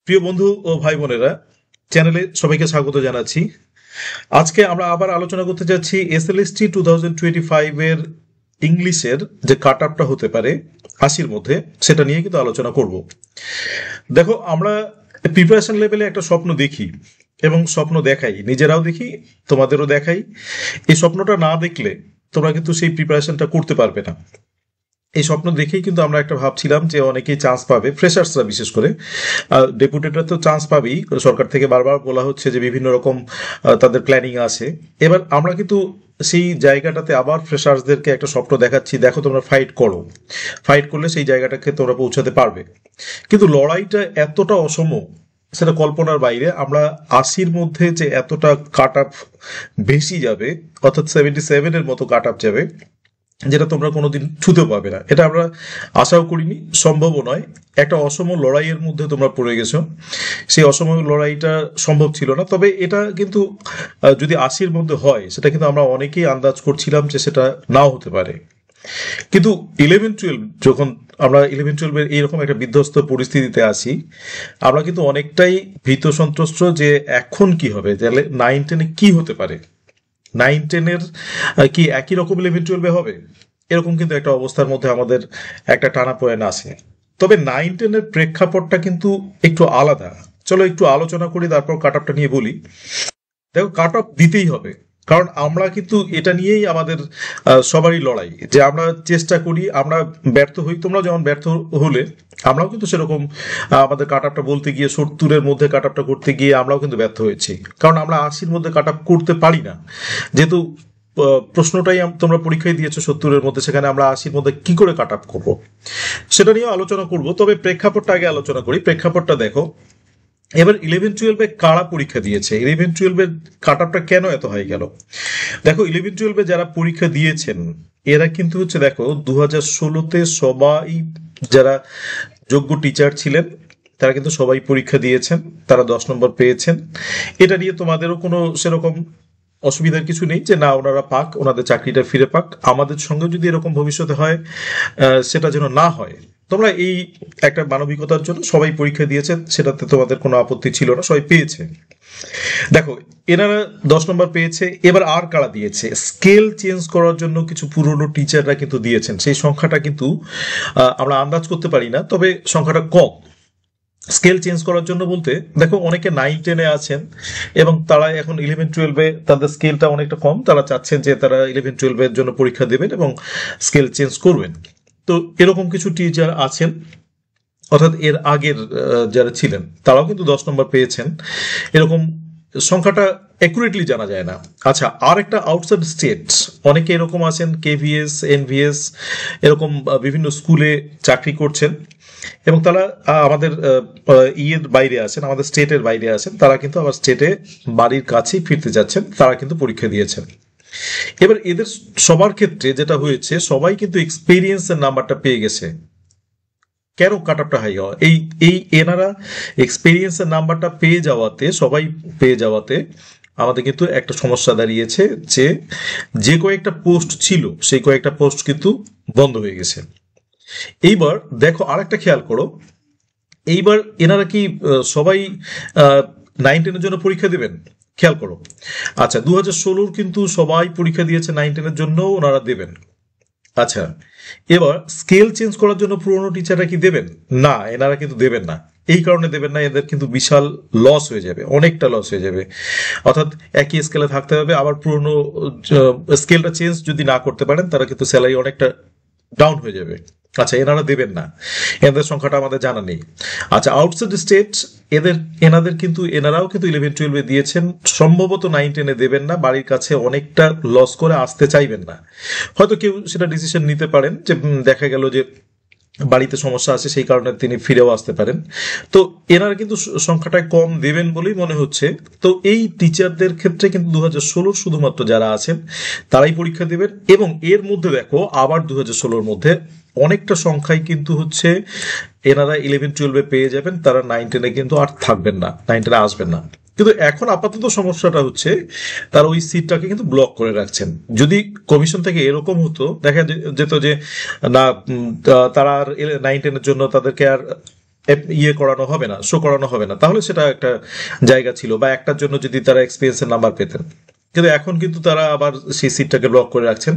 প্রিয় বন্ধু ও ভাই বোনেরা, চ্যানেলে সবাইকে স্বাগত জানাচ্ছি। আজকে আমরা আবার আলোচনা করতে যাচ্ছি এসএলএসটি 2025 এর ইংলিশের যে কাট আপটা হতে পারে 80-র মধ্যে, সেটা নিয়ে কিন্তু আলোচনা করব। দেখো, আমরা প্রিপারেশন লেভেলে একটা স্বপ্ন দেখি এবং স্বপ্ন দেখাই, নিজেরাও দেখি, তোমাদেরও দেখাই। এই স্বপ্নটা না দেখলে তোমরা কিন্তু সেই প্রিপারেশনটা করতে পারবে না। এই স্বপ্ন দেখেই কিন্তু আমরা একটা ভাবছিলাম যে অনেকেই চান্স পাবে, ফ্রেশার্সরা বিশেষ করে। ডেপুটেটরা তো চান্স পাবেই, সরকার থেকে বারবার বলা হচ্ছে যে বিভিন্ন রকম তাদের প্ল্যানিং আছে। এবার আমরা কিন্তু সেই জায়গাটাতে আবার ফ্রেশার্সদেরকে একটা স্বপ্ন দেখাচ্ছি, দেখো তোমরা ফাইট করো, ফাইট করলে সেই জায়গাটাকে তোমরা পৌঁছাতে পারবে। কিন্তু লড়াইটা এতটা অসম, সেটা কল্পনার বাইরে। আমরা 80-র মধ্যে যে এতটা কাট আপ বেশি যাবে, অর্থাৎ 77-এর মতো কাট আপ যাবে, যেটা তোমরা কোনোদিন ছুতেও পাবে না, এটা আমরা আশাও করিনি, সম্ভবও নয়। একটা অসম লড়াইয়ের মধ্যে তোমরা পড়ে গেছো, সেই অসম লড়াইটা সম্ভব ছিল না। তবে এটা কিন্তু যদি 80-র মধ্যে হয়, সেটা কিন্তু আমরা অনেকেই আন্দাজ করছিলাম যে সেটা নাও হতে পারে। কিন্তু 11-12, যখন আমরা 11-12-এর এইরকম একটা বিধ্বস্ত পরিস্থিতিতে আসি, আমরা কিন্তু অনেকটাই ভীত সন্ত্রস্ত যে এখন কি হবে, তাহলে 9-10-এ কি হতে পারে। 9-10-এর কি একই রকম 11-12-এ হবে, এরকম কিন্তু একটা অবস্থার মধ্যে আমাদের একটা টানাপোড়েন আছে। তবে 9-10-এর প্রেক্ষাপটটা কিন্তু একটু আলাদা। চলো একটু আলোচনা করি, তারপর কাট আপটা নিয়ে বলি। দেখো, কাট অফ দিতেই হবে, কারণ আমরা কিন্তু এটা নিয়েই আমাদের সবারই লড়াই, যে আমরা চেষ্টা করি, আমরা ব্যর্থ হই। তোমরা যেমন ব্যর্থ হলে, আমরাও কিন্তু সেরকম আমাদের কাট আপটা বলতে গিয়ে 70-এর মধ্যে কাট আপটা করতে গিয়ে আমরাও কিন্তু ব্যর্থ হয়েছি, কারণ আমরা 80-র মধ্যে কাট আপ করতে পারি না। যেহেতু প্রশ্নটাই তোমরা পরীক্ষায় দিয়েছো 70-এর মধ্যে, সেখানে আমরা 80-র মধ্যে কি করে কাট আপ করবো, সেটা নিয়েও আলোচনা করব। তবে প্রেক্ষাপটটা আগে আলোচনা করি। প্রেক্ষাপটটা দেখো, এবার 11-12-এ কারা পরীক্ষা দিয়েছে, 11-12-এর কাট আপটা কেন এত হয়ে গেল। দেখো, 11-12-এ যারা পরীক্ষা দিয়েছেন, এরা কিন্তু হচ্ছে, দেখো 2016-তে সবাই যারা যোগ্য টিচার ছিলেন, তারা কিন্তু সবাই পরীক্ষা দিয়েছেন, তারা 10 নম্বর পেয়েছেন। এটা নিয়ে তোমাদেরও কোনো সেরকম অসুবিধার কিছু নেই যে না, ওনারা পাক, ওনাদের চাকরিটা ফিরে পাক। আমাদের সঙ্গে যদি এরকম ভবিষ্যতে হয়, সেটা যেন না হয়। তোমরা এই একটা মানবিকতার জন্য সবাই পরীক্ষা দিয়েছেন, সেটাতে তোমাদের কোনো আপত্তি ছিল না, সবাই পেয়েছে। দেখো, এনারা 10 নম্বর পেয়েছে। এবার আর কারা দিয়েছে, স্কেল চেঞ্জ করার জন্য কিছু পুরনো টিচাররা কিন্তু দিয়েছেন। সেই সংখ্যাটা কিন্তু আমরা আন্দাজ করতে পারি না, তবে সংখ্যাটা কম। স্কেল চেঞ্জ করার জন্য বলতে, দেখো অনেকে 9-10-এ আছেন এবং তারা এখন 11-12-এ তাদের স্কেলটা অনেকটা কম, তারা চাচ্ছেন যে তারা 11-12-এর জন্য পরীক্ষা দেবেন এবং স্কেল চেঞ্জ করবেন। তো এরকম কিছু টিচার আছেন, অর্থাৎ এর আগের যারা ছিলেন তারাও কিন্তু 10 নম্বর পেয়েছেন। এরকম সংখ্যাটা অ্যাকুরেটলি জানা যায় না। আচ্ছা, আর একটা আউটসাইড স্টেট অনেকে এরকম আছেন, কেভিএস, এনভিএস, এরকম বিভিন্ন স্কুলে চাকরি করছেন এবং তারা আমাদের ইয়ের বাইরে আছেন, আমাদের স্টেটের বাইরে আছেন। তারা কিন্তু আবার স্টেটে বাড়ির কাছেই ফিরতে যাচ্ছেন, তারা কিন্তু পরীক্ষা দিয়েছেন। এবার এদের সবার ক্ষেত্রে যেটা হয়েছে, সবাই কিন্তু এক্সপিরিয়েন্সের নাম্বারটা পেয়ে গেছে। কেন কাট আপটা হাই হওয়া, এই এই এনারা এক্সপিরিয়েন্সের নাম্বারটা পেয়ে যাওয়াতে, সবাই পেয়ে যাওয়াতে আমাদের কিন্তু একটা সমস্যা দাঁড়িয়েছে, যে যে কয়েকটা পোস্ট ছিল সেই কয়েকটা পোস্ট কিন্তু বন্ধ হয়ে গেছে। এইবার দেখো, আরেকটা খেয়াল করো, এইবার এনারা কি সবাই 9-10-এর জন্য পরীক্ষা দেবেন? খেয়াল করো। আচ্ছা, 2016-র কিন্তু সবাই পরীক্ষা দিয়েছে, 9-10-এর জন্য ওনারা দেবেন। আচ্ছা, এবার স্কেল চেঞ্জ করার জন্য পুরনো টিচাররা কি দেবেন? না, এনারা কিন্তু দেবেন না। এই কারণে দেবেন না, এদের কিন্তু বিশাল লস হয়ে যাবে, অনেকটা লস হয়ে যাবে। অর্থাৎ একই স্কেলে থাকতে হবে, আবার পুরনো স্কেলটা চেঞ্জ যদি না করতে পারেন, তারা কিন্তু স্যালারি অনেকটা ডাউন হয়ে যাবে। আচ্ছা, এনারা দেবেন না, এদের সংখ্যাটা আমাদের জানা নেই। আচ্ছা, আউটসাইড স্টেট, এনাদের কিন্তু এনারাও কিন্তু 11-12-এ দিয়েছেন, সম্ভবত 9-10-এ দেবেন না, বাড়ির কাছে অনেকটা লস করে আসতে চাইবেন না। হয়তো কেউ সেটা ডিসিশন নিতে পারেন যে দেখা গেল যে বাড়িতে সমস্যা আছে, সেই কারণে তিনি ফিরেও আসতে পারেন। তো এনারা কিন্তু সংখ্যাটা কম দেবেন বলেই মনে হচ্ছে। তো এই টিচারদের ক্ষেত্রে কিন্তু 2016 শুধুমাত্র যারা আছেন তারাই পরীক্ষা দেবেন। এবং এর মধ্যে দেখো, আবার 2016-র মধ্যে অনেকটা সংখ্যায় কিন্তু হচ্ছে এনারা 11-12-এ পেয়ে যাবেন, তারা 9-10-এ কিন্তু আর থাকবেন না, 9-10-এ আসবেন না। কিন্তু এখন আপাতত সমস্যাটা হচ্ছে তারা ওই সিটটাকে কিন্তু ব্লক করে রাখছেন। যদি কমিশন থেকে এরকম হতো, দেখা যেত যে না, তারা আর 9-10-এর জন্য তাদেরকে আর ইয়ে করানো হবে না, শো করানো হবে না, তাহলে সেটা একটা জায়গা ছিল, বা একটার জন্য যদি তারা এক্সপিরিয়েন্সের নাম্বার পেতেন। কিন্তু এখন কিন্তু তারা আবার সেই সিটটাকে ব্লক করে রাখছেন।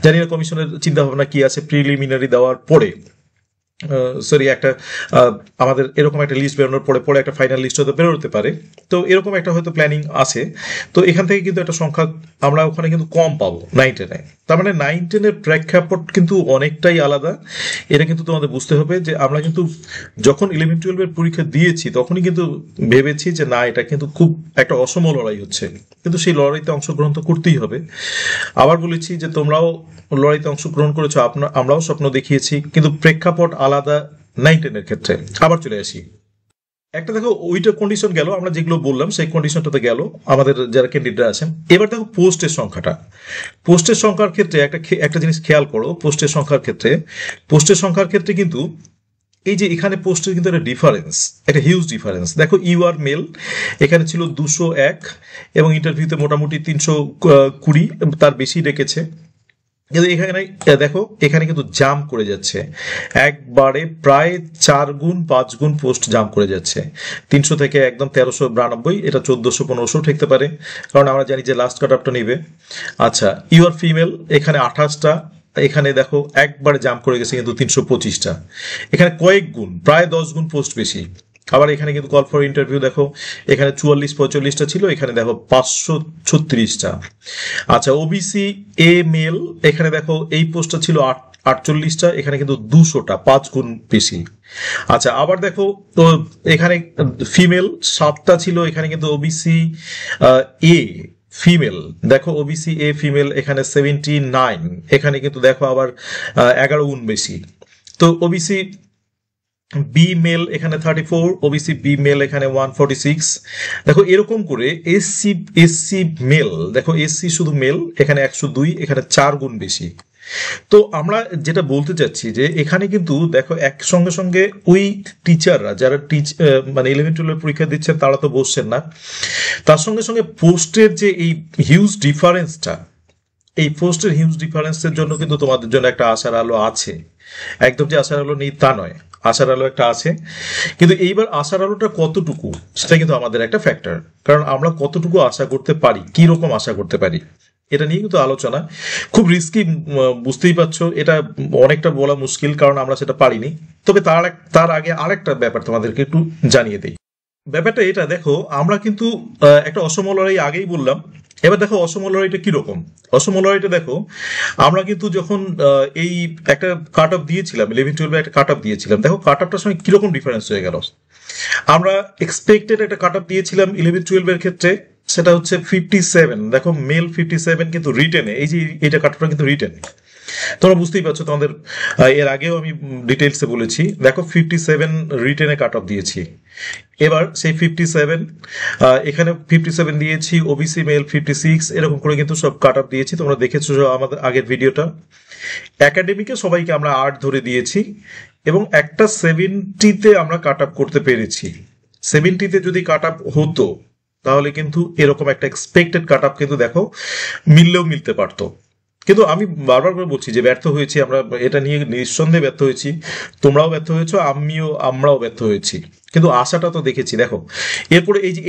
জানি না কমিশনের চিন্তা ভাবনা কি আছে প্রিলিমিনারি দেওয়ার পরে, সরি একটা আমাদের এরকম একটা লিস্ট বেরোনোর পরে পরে একটা ফাইনাল লিস্ট হয়তো বেরোতে পারে। তো এরকম একটা হয়তো প্ল্যানিং আছে। তো এখান থেকে কিন্তু একটা সংখ্যা আমরা ওখানে কিন্তু কম পাবো 9-10-এ। তার মানে 9-10-এর প্রেক্ষাপট কিন্তু অনেকটাই আলাদা। এটা কিন্তু তোমাদের বুঝতে হবে যে আমরা কিন্তু যখন 11-12-এর পরীক্ষা দিয়েছি তখনই কিন্তু ভেবেছি যে না, এটা কিন্তু খুব একটা অসম লড়াই হচ্ছে, কিন্তু সেই লড়াইতে অংশগ্রহণ তো করতেই হবে। আবার বলেছি যে তোমরাও লড়াইতে অংশগ্রহণ করেছো, আমরাও স্বপ্ন দেখিয়েছি, কিন্তু প্রেক্ষাপট আলাদা 9-10-এর ক্ষেত্রে। আবার চলে আসি, একটা দেখো ওইটা কন্ডিশন গেল, আমরা যেগুলো বললাম সেই কন্ডিশনটাতে গেল আমাদের যারা ক্যান্ডিডেট আছেন। এবার দেখো পোস্টের সংখ্যাটা, পোস্টের সংখ্যার ক্ষেত্রে একটা জিনিস খেয়াল করো। পোস্টের সংখ্যার ক্ষেত্রে কিন্তু এই যে এখানে পোস্টের কিন্তু একটা ডিফারেন্স, একটা হিউজ ডিফারেন্স। দেখো ইউ আর মেল এখানে ছিল 201 এবং ইন্টারভিউতে মোটামুটি 320, তার বেশি ডেকেছে। কিন্তু এখানে দেখো এখানে কিন্তু জাম্প করে যাচ্ছে একবারে, প্রায় 4 গুণ 5 গুণ পোস্ট জাম্প করে যাচ্ছে। 300 থেকে একদম 1392, এটা 1400-1500 ঠেকতে পারে, কারণ আমরা জানি যে লাস্ট কাট আপটা নিবে। আচ্ছা, ইউর ফিমেল এখানে 28টা, এখানে দেখো একবারে জাম্প করে গেছে কিন্তু 325টা, এখানে কয়েক গুণ, প্রায় 10 গুণ পোস্ট বেশি। আবার এখানে কিন্তু কল ফর ইন্টারভিউ দেখো এখানে 44-45টা ছিল, এখানে দেখো 536টা। আচ্ছা, ওবিসি এ মেল এখানে দেখো এই পোস্টটা ছিল 48টা, এখানে কিন্তু 200টা, 5 গুণ বেশি। আচ্ছা, আবার দেখো তো এখানে ফিমেল 7টা ছিল, এখানে কিন্তু ওবিসি এ ফিমেল দেখো ওবিসি এ ফিমেল এখানে 79, এখানে কিন্তু দেখো আবার 11 গুণ বেশি। তো ওবিসি বি মেল এখানে 34, ওবিসি বি মেল এখানে 146। দেখো এরকম করে এসসি মেল, দেখো এসসি শুধু মেল এখানে 102, এখানে 4 গুণ বেশি। তো আমরা যেটা বলতে চাচ্ছি যে এখানে কিন্তু দেখো এক সঙ্গে সঙ্গে ওই টিচাররা যারা মানে 11-12 পরীক্ষা দিচ্ছেন তারা তো বসছেন না, তার সঙ্গে সঙ্গে পোস্টের যে এই হিউজ ডিফারেন্সটা, এই পোস্টের হিউজ ডিফারেন্সের জন্য কিন্তু তোমাদের জন্য একটা আশার আলো আছে। একদম যে আশার আলো নেই তা নয়, আশার আলো একটা আছে, কিন্তু এইবার আশার আলোটা কতটুকু সেটা কিন্তু আমাদের একটা ফ্যাক্টর। কারণ আমরা কতটুকু আশা করতে পারি, কি রকম আশা করতে পারি, এটা নিয়ে কিন্তু আলোচনা খুব রিস্কি, বুঝতেই পারছো। এটা অনেকটা বলা মুশকিল কারণ আমরা সেটা পারিনি। তবে তার আগে আরেকটা ব্যাপার তোমাদেরকে একটু জানিয়ে দেই। ব্যাপারটা এটা দেখো, আমরা কিন্তু একটা অসম লড়াই আগেই বললাম। এবার দেখো অসম লড়াইটা কিরকম। অসম লড়াইটা দেখো, আমরা কিন্তু যখন এই একটা কাট অফ দিয়েছিলাম 11-12 একটা কাট অফ দিয়েছিলাম, দেখো কাট অফটার সঙ্গে কিরকম ডিফারেন্স হয়ে গেল। আমরা এক্সপেক্টেড একটা কাট অফ দিয়েছিলাম 11-12 ক্ষেত্রে, সেটা হচ্ছে 57। দেখো মেল 57 কিন্তু রিটেনে, এই যে এটা কাট অফটা কিন্তু রিটেনে, তোমরা বুঝতেই পারছো। তোমাদের এর আগেও আমি ডিটেলসে বলেছি, দেখো 57 রিটেনে কাট অফ দিয়েছি। এবার সেই 57 এখানে 57 দিয়েছি, ওবিসি মেল 56, এরকম করে কিন্তু সব কাট অফ দিয়েছি। তোমরা দেখেছো আমাদের আগের ভিডিওটা। একাডেমিকে সবাইকে আমরা 8 ধরে দিয়েছি এবং একটা 70-তে আমরা কাট আপ করতে পেরেছি। 70-তে যদি কাট আপ হতো তাহলে কিন্তু এরকম একটা এক্সপেক্টেড কাট আপ কিন্তু দেখো মিললেও মিলতে পারতো। কিন্তু আমি বারবার করে বলছি যে ব্যর্থ হয়েছি আমরা, এটা নিয়ে নিঃসন্দেহে ব্যর্থ হয়েছি। তোমরাও ব্যর্থ হয়েছো, আমরাও ব্যর্থ হয়েছি, কিন্তু আশাটা তো দেখেছি। দেখো এরপরে এই যে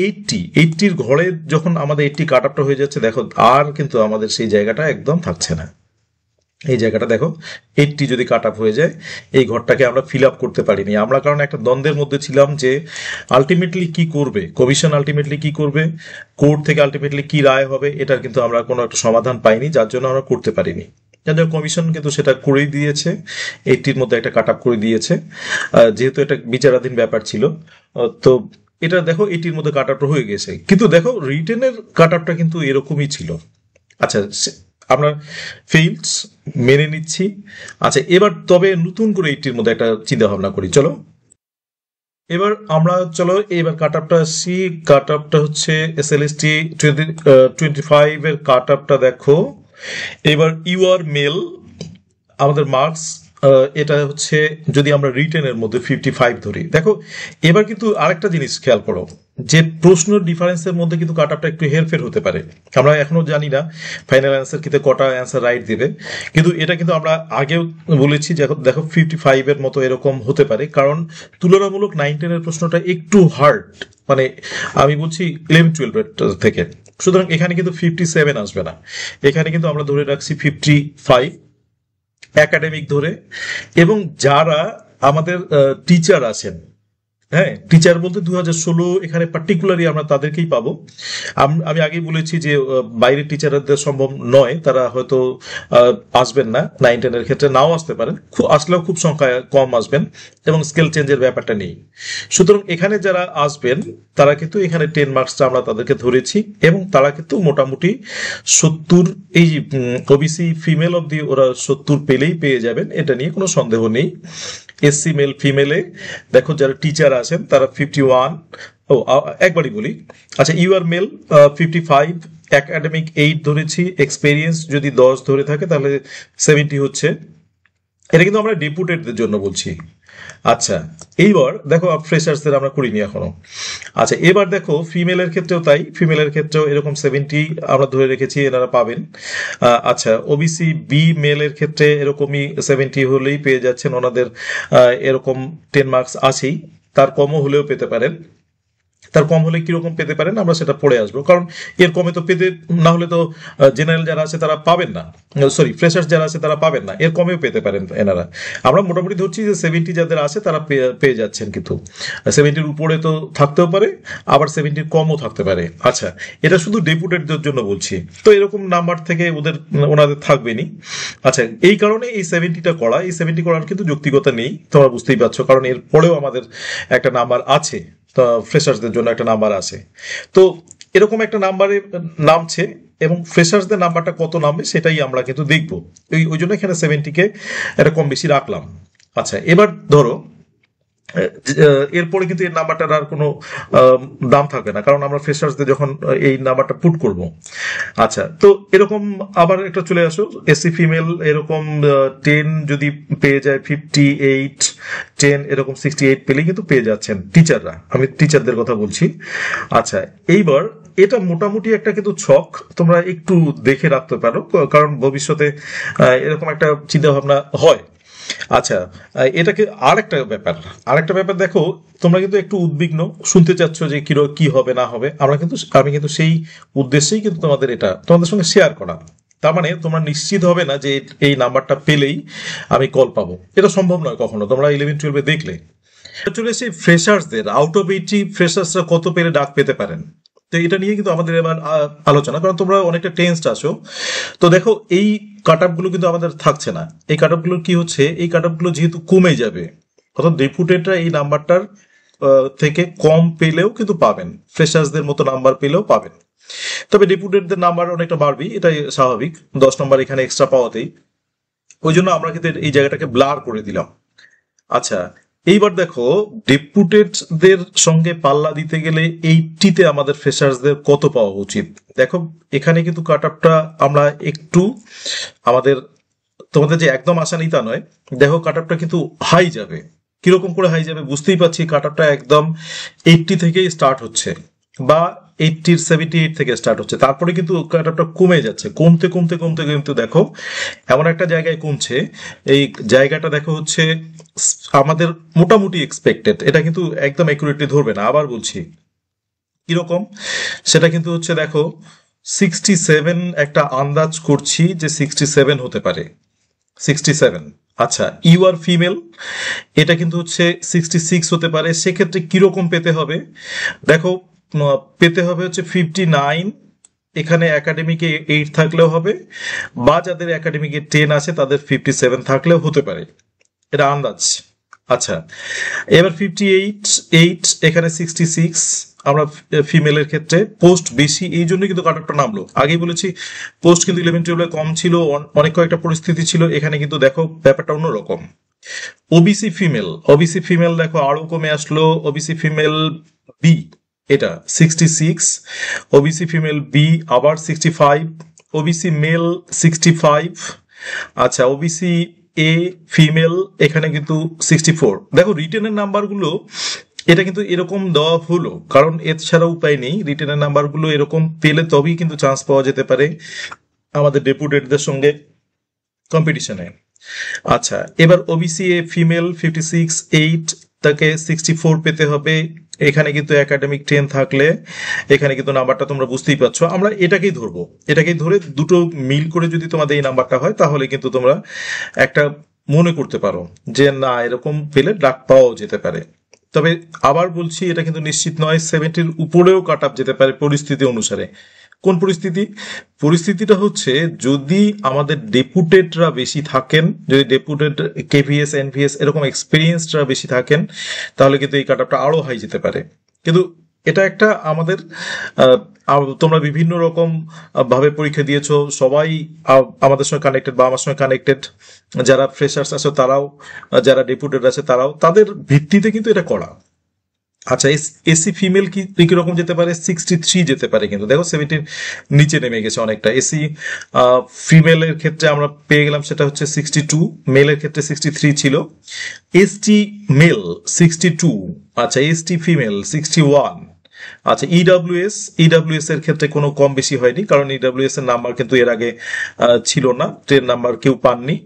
80-র ঘরে যখন আমাদের 80 কাট আপটা হয়ে যাচ্ছে, দেখো আর কিন্তু আমাদের সেই জায়গাটা একদম থাকছে না। এই জায়গাটা দেখো 80 যদি কাট আপ হয়ে যায়, এই ঘরটাকে আমরা ফিল আপ করতে পারিনি আমরা, কারণ একটা দ্বন্দ্বের মধ্যে ছিলাম যে আলটিমেটলি কি করবে কমিশন, আলটিমেটলি কি করবে কোর্ট থেকে, আলটিমেটলি কি রায় হবে, এটার কিন্তু আমরা কোনো একটা সমাধান পাইনি, যার জন্য আমরা করতে পারিনি। যার কমিশন কিন্তু সেটা করেই দিয়েছে, 80-র মধ্যে একটা কাট আপ করে দিয়েছে, যেহেতু এটা বিচারাধীন ব্যাপার ছিল। তো এটা দেখো 80-র মধ্যে কাট আপটা হয়ে গেছে, কিন্তু দেখো রিটেনের কাট আপটা কিন্তু এরকমই ছিল। আচ্ছা, আমরা ফেইলস মেনে নিচ্ছি। আচ্ছা, এবার তবে নতুন করে 80-র মধ্যে একটা চিন্তা ভাবনা করি। চলো এবার কাট আপটা আসছি। কাট আপটা হচ্ছে এসএলএসটি 25 এর কাট আপটা দেখো। এবার ইউ আর মেল, আমাদের মার্কস এটা হচ্ছে যদি আমরা রিটেনের মধ্যে 55 ধরি। দেখো এবার কিন্তু আরেকটা জিনিস খেয়াল করো, যে প্রশ্ন ডিফারেন্সের মধ্যে কিন্তু কাট আপটা একটু হেরফের হতে পারে। আমরা এখনো জানি না ফাইনাল অ্যান্সার কিন্তু কটা অ্যান্সার রাইট দিবে, কিন্তু এটা কিন্তু আমরা আগেও বলেছি যে দেখো 55 এর মতো এরকম হতে পারে, কারণ তুলনামূলক 9-10 এর প্রশ্নটা একটু হার্ড, মানে আমি বলছি 11-12 থেকে। সুতরাং এখানে কিন্তু 57 আসবে না, এখানে কিন্তু আমরা ধরে রাখছি 55 একাডেমিক ধরে। এবং যারা আমাদের টিচার আছেন, হ্যাঁ টিচার বলতে 2016 এখানে পার্টিকুলারলি আমরা তাদেরকেই পাবো। আমি আগেই বলেছি যে বাইরের টিচারদের সম্ভব নয়, তারা হয়তো আসবেন না, 9-10 এর ক্ষেত্রে নাও আসতে পারেন, আসলেও খুব সংখ্যা কম আসবেন এবং স্কেল চেঞ্জের ব্যাপারটা নেই। সুতরাং এখানে যারা আসবেন তারা কিন্তু এখানে 10 মার্কসটা আমরা তাদেরকে ধরেছি, এবং তারা কিন্তু মোটামুটি 70, এই ওবিসি ফিমেল অব্দি ওরা 70 পেলেই পেয়ে যাবেন, এটা নিয়ে কোনো সন্দেহ নেই। এসসি মেল ফিমেলে দেখো যারা টিচার আছেন তারা 51, একবারই বলি, আচ্ছা ইউআর মেল 55, একাডেমিক 8 ধরেছি, এক্সপেরিয়েন্স যদি 10 ধরে থাকে তাহলে 70 হচ্ছে। এটা কিন্তু আমরা ডেপুটেডদের জন্য বলছি। আচ্ছা এইবার দেখো ফ্রেশার্সদের আমরা করিনি এখনো। আচ্ছা এবার দেখো ফিমেলের ক্ষেত্রেও তাই, ফিমেলের ক্ষেত্রেও এরকম 70 আমরা ধরে রেখেছি, এনারা পাবেন। আচ্ছা ওবিসি বি মেলের ক্ষেত্রে এরকমই 70 হলেই পেয়ে যাচ্ছেন ওনাদের, এরকম 10 মার্কস আছেই, তার কমও হলেও পেতে পারেন। তার কম হলে কিরকম পেতে পারেন আমরা সেটা পড়ে আসবো, কারণ এর কমে তো পেতে না হলে তো জেনারেল যারা আছে তারা পাবেন না, সরি ফ্রেশার্স যারা আছে তারা পাবেন না, এর কমেও পেতে পারেন এনারা। আমরা মোটামুটি ধরছি যে 70 যাদের আছে তারা পেয়ে যাচ্ছেন, কিন্তু 70-র উপরে তো থাকতেও পারে, আবার 70-র কমও থাকতে পারে। আচ্ছা এটা শুধু ডেপুটেডদের জন্য বলছি, তো এরকম নাম্বার থেকে ওনাদের থাকবেনি। আচ্ছা এই কারণে এই 70টা করা, এই 70 করার কিন্তু যৌক্তিকতা নেই, তোমরা বুঝতেই পারছো, কারণ এর পরেও আমাদের একটা নাম্বার আছে, ফ্রেশার্সদের জন্য একটা নাম্বার আছে। তো এরকম একটা নাম্বারে নামছে, এবং ফ্রেশার্সদের নাম্বারটা কত নামবে সেটাই আমরা কিন্তু দেখবো, ওই জন্য এখানে 70-কে একটা কম বেশি রাখলাম। আচ্ছা এবার ধরো এরপরে কিন্তু এই নাম্বারটার আর কোনো দাম থাকবে না, কারণ আমরা ফ্রেশার্সদের যখন এই নাম্বারটা পুট করব। আচ্ছা তো এরকম আবার একটা চলে আসো, এসসি ফিমেল এরকম 10 যদি পেয়ে যায়, 58, 10 এরকম 68 পেলেই কিন্তু পেয়ে যাচ্ছেন টিচাররা, আমি টিচারদের কথা বলছি। আচ্ছা এইবার এটা মোটামুটি একটা কিন্তু ছক, তোমরা একটু দেখে রাখতে পারো, কারণ ভবিষ্যতে এরকম একটা চিন্তা ভাবনা হয়। আচ্ছা এটাকে আরেকটা ব্যাপার দেখো, তোমরা কিন্তু একটু উদ্বিগ্ন, শুনতে চাচ্ছ যে কি হবে না হবে, আমি কিন্তু সেই উদ্দেশ্যেই কিন্তু তোমাদের সঙ্গে শেয়ার করা। তার মানে তোমরা নিশ্চিত হবে না যে এই নাম্বারটা পেলেই আমি কল পাবো, এটা সম্ভব নয় কখনো। তোমরা 11-12 দেখলে চলে এসে ফ্রেশার্সদের আউট অফ 80 ফ্রেশার্সরা কত পেলে ডাক পেতে পারেন, তো এটা নিয়ে কিন্তু আমাদের এবার আলোচনা, কারণ তোমরা অনেকটা টেন্সড আছো। তো দেখো এই কাট আপ গুলো কিন্তু আমাদের থাকছে না, এই কাট আপ গুলো কি হচ্ছে, এই কাট আপ গুলো যেহেতু কমে যাবে, অর্থাৎ ডেপুটেডরা এই নাম্বারটার থেকে কম পেলেও কিন্তু পাবেন, ফ্রেশার্সদের মতো নাম্বার পেলেও পাবেন, তবে ডেপুটেডদের নাম্বার অনেকটা বাড়বেই, এটাই স্বাভাবিক, 10 নম্বর এখানে এক্সট্রা পাওয়াতেই, ওই জন্য আমরা কিন্তু এই জায়গাটাকে ব্লার করে দিলাম। আচ্ছা এইবার দেখো ডেপুটেডদের সঙ্গে পাল্লা দিতে গেলে 80-তে আমাদের ফ্রেশার্সদের কত পাওয়া উচিত। দেখো এখানে কিন্তু কাট আপটা আমরা একটু আমাদের, তোমাদের যে একদম আশা নেই তা নয়, দেখো কাট আপটা কিন্তু হাই যাবে। কিরকম করে হাই যাবে বুঝতেই পারছি, কাট আপটা একদম 80 থেকেই স্টার্ট হচ্ছে, বা 80-র 78 থেকে স্টার্ট হচ্ছে, তারপরে কিন্তু কাট আপটা কমে যাচ্ছে, কমতে কমতে কমতে কিন্তু দেখো এমন একটা জায়গায় কমছে, এই জায়গাটা দেখো হচ্ছে আমাদের মোটামুটি এক্সপেক্টেড, এটা কিন্তু একদম অ্যাকুরেটলি ধরবে না, আবার বলছি কিরকম সেটা কিন্তু হচ্ছে দেখো 67 একটা আন্দাজ করছি যে 67 হতে পারে, 67। আচ্ছা ইউআর ফিমেল এটা কিন্তু হচ্ছে 66 হতে পারে, সেক্ষেত্রে কিরকম পেতে হবে দেখো, পেতে হবে হচ্ছে 59, এখানে একাডেমিকে 8 থাকলেও হবে, বা যাদের একাডেমিকে 10 আছে তাদের 57 থাকলেও হতে পারে, এটা আন্দাজ। আচ্ছা এবার 58, এখানে 66, আমরা ফিমেলের ক্ষেত্রে পোস্ট বেশি, এই জন্য কিন্তু কাট আপটা নামলো। আগেই বলেছি পোস্ট কিন্তু 11-12 কম ছিল, অনেক কয়েকটা পরিস্থিতি ছিল, এখানে কিন্তু দেখো ব্যাপারটা অন্যরকম। ওবিসি ফিমেল দেখো আরো কমে আসলো, ওবিসি ফিমেল বি এটা 66, ওবিসি ফিমেল বি আবার 65, ওবিসি মেল 65, আচ্ছা ওবিসি এ ফিমেল এখানে কিন্তু 64। দেখো রিটেনের নাম্বারগুলো এটা কিন্তু এরকম দেওয়া হলো কারণ এছাড়া উপায় নেই, রিটেনের নাম্বারগুলো এরকম পেলে তবেই কিন্তু চান্স পাওয়া যেতে পারে আমাদের ডেপুটেটদের সঙ্গে কম্পিটিশনে। আচ্ছা, এবার ওবিসি এ ফিমেল 56/8 তাকে 64 পেতে হবে। এখানে কিন্তু একাডেমিক 10 থাকলে এখানে কিন্তু নাম্বারটা তোমরা বুঝতেই পারছো, আমরা এটাকেই ধরবো, এটাকেই ধরে দুটো মিল করে যদি তোমাদের এই নাম্বারটা হয় তাহলে কিন্তু তোমরা একটা মনে করতে পারো যে না এরকম পেলে ডাক পাওয়াও যেতে পারে। তবে আবার বলছি এটা কিন্তু নিশ্চিত নয়, 70-র উপরেও কাট আপ যেতে পারে পরিস্থিতি অনুসারে। কোন পরিস্থিতি? পরিস্থিতিটা হচ্ছে যদি আমাদের ডেপুটেটরা বেশি থাকেন, যদি ডেপুটেট কেভিএস এনভিএস এরকম এক্সপিরিয়েন্সরা বেশি থাকেন তাহলে কিন্তু এই কাট আপটা আরো হাই যেতে পারে। কিন্তু এটা একটা আমাদের তোমরা বিভিন্ন রকম ভাবে পরীক্ষা দিয়েছো, সবাই আমাদের সঙ্গে কানেক্টেড বা আমার সঙ্গে কানেক্টেড, যারা ফ্রেশার্স আছে তারাও, যারা ডেপুটেড আছে তারাও, তাদের ভিত্তিতে কিন্তু এটা করা। আচ্ছা, এসি ফিমেল কি রকম যেতে পারে? 63 যেতে পারে, কিন্তু দেখো 70 নিচে নেমে গেছে অনেকটা। এসি ফিমেলের ক্ষেত্রে আমরা পেয়ে গেলাম সেটা হচ্ছে 62, মেলের ক্ষেত্রে 63 ছিল। এসটি মেল 62, আচ্ছা এসটি ফিমেল 61। আচ্ছা ইডাব্লিউএস এর ক্ষেত্রে কোনো কম বেশি হয়নি, কারণ ইডাব্লিউএস এর নাম্বার কিন্তু এর আগে ছিল না, 10 নাম্বার কেউ পাননি,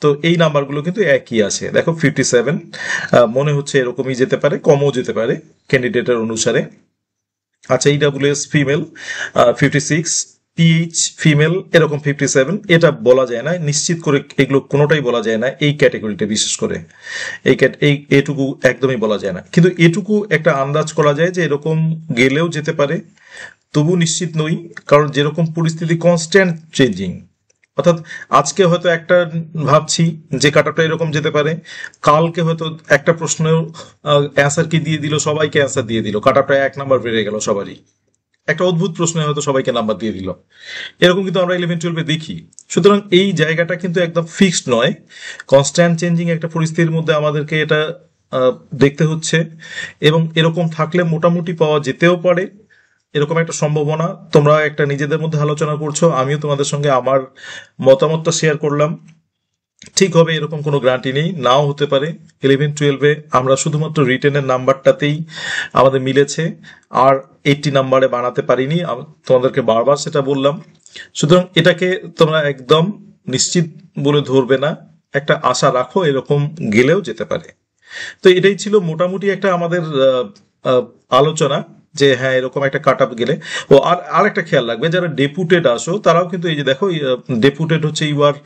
তো এই নাম্বারগুলো কিন্তু একই আছে। দেখো 57 মনে হচ্ছে এরকমই যেতে পারে, কমও যেতে পারে ক্যান্ডিডেটের অনুসারে। আচ্ছা ইডাব্লিউএস ফিমেল 56, পিএইচ ফিমেল এরকম 57, এটা বলা যায় না নিশ্চিত করে, এগুলো কোনোটাই বলা যায় না এই ক্যাটাগরিতে, বিশেষ করে এটুকু একদমই বলা যায় না, কিন্তু এটুকু একটা আন্দাজ করা যায় যে এরকম গেলেও যেতে পারে, তবু নিশ্চিত নই, কারণ যেরকম পরিস্থিতি কনস্ট্যান্ট চেঞ্জিং। অর্থাৎ আজকে হয়তো একটা ভাবছি যে কাটারটা এরকম যেতে পারে, কালকে হয়তো একটা প্রশ্নের অ্যান্সার কি দিয়ে দিল, সবাইকে অ্যান্সার দিয়ে দিল, কাটারটা 1 নাম্বার বেড়ে গেল সবারই, একটা অদ্ভুত প্রশ্নে হয়তো সবাইকে নাম্বার দিয়ে দিল, এরকম কিন্তু আমরা 11-12 দেখি। সুতরাং এই জায়গাটা কিন্তু একদম ফিক্সড নয়, কনস্ট্যান্ট চেঞ্জিং একটা পরিস্থিতির মধ্যে আমাদেরকে এটা দেখতে হচ্ছে, এবং এরকম থাকলে মোটামুটি পাওয়া যেতেও পারে, এরকম একটা সম্ভাবনা। তোমরা একটা নিজেদের মধ্যে আলোচনা করছো, আমিও তোমাদের সঙ্গে আমার মতামতটা শেয়ার করলাম। ঠিক হবে এরকম কোনো গ্যারান্টি নেই, নাও হতে পারে। 11-12-এ আমরা শুধুমাত্র রিটেনের নাম্বারটাতেই আমাদের মিলেছে, আর 80 নাম্বারে বানাতে পারিনি, তোমাদেরকে বারবার সেটা বললাম। সুতরাং এটাকে তোমরা একদম নিশ্চিত বলে ধরবে না, একটা আশা রাখো এরকম গেলেও যেতে পারে। তো এটাই ছিল মোটামুটি একটা আমাদের আলোচনা, যে হ্যাঁ এরকম একটা কাট আপ গেলে। ও আর একটা খেয়াল রাখবে, যারা ডেপুটেড আসো তারাও কিন্তু এই যে দেখো ডেপুটেড হচ্ছে ইউআর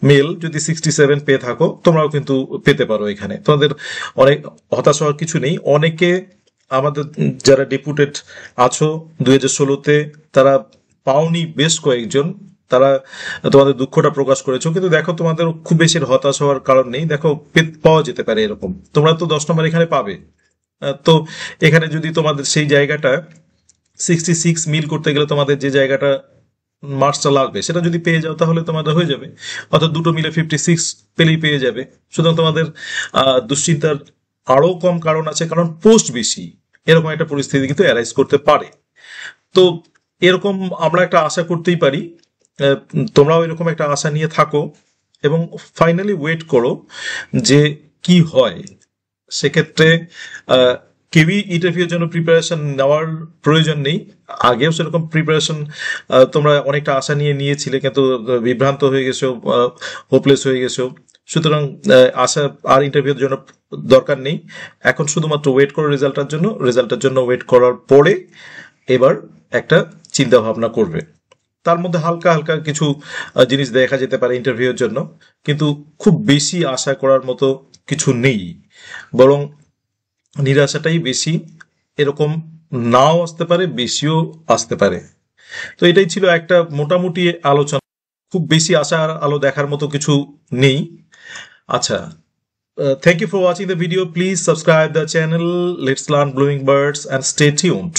মেল, যদি 67 পেয়ে থাকো তোমরাও কিন্তু পেতে পারো, এখানে তোমাদের অনেক হতাশ হওয়ার কিছু নেই। অনেকে আমাদের যারা ডেপুটেড আছো 2016-তে তারা পাওনি, বেশ কয়েকজন তারা তোমাদের দুঃখটা প্রকাশ করেছো, কিন্তু দেখো তোমাদের খুব বেশি হতাশ হওয়ার কারণ নেই, দেখো পাওয়া যেতে পারে এরকম, তোমরা তো 10 নম্বর এখানে পাবে। তো এখানে যদি তোমাদের সেই জায়গাটা 66 মিল করতে গেলে তোমাদের যে জায়গাটা মার্কসটা লাগবে সেটা যদি পেয়ে যাও তাহলে তোমাদের হয়ে যাবে, অর্থাৎ দুটো মিলে 56 পেলেই পেয়ে যাবে। সুতরাং তোমাদের দুশ্চিন্তার আরো কম কারণ আছে, কারণ পোস্ট বেশি, এরকম একটা পরিস্থিতি কিন্তু অ্যারাইজ করতে পারে। তো এরকম আমরা একটা আশা করতেই পারি, তোমরাও এরকম একটা আশা নিয়ে থাকো এবং ফাইনালি ওয়েট করো যে কি হয়। সেক্ষেত্রে কেউই ইন্টারভিউর জন্য প্রিপারেশন নেওয়ার প্রয়োজন নেই, আগেও সেরকম প্রিপারেশন তোমরা অনেকটা আশা নিয়ে নিয়েছিলে, কিন্তু বিভ্রান্ত হয়ে গেছো, হোপলেস হয়ে গেছো। সুতরাং আশা আর ইন্টারভিউর জন্য দরকার নেই, এখন শুধুমাত্র ওয়েট করো রেজাল্টের জন্য ওয়েট করার পরে এবার একটা চিন্তা ভাবনা করবে। তার মধ্যে হালকা হালকা কিছু জিনিস দেখা যেতে পারে ইন্টারভিউর জন্য, কিন্তু খুব বেশি আশা করার মতো কিছু নেই, বরং নিরাশাটাই বেশি, এরকম নাও আসতে পারে বেশিও আসতে পারে। তো এটাই ছিল একটা মোটামুটি আলোচনা, খুব বেশি আশার আলো দেখার মতো কিছু নেই। আচ্ছা, thank you for watching the video. Please subscribe the channel. Let's learn Blooming Birds and stay tuned.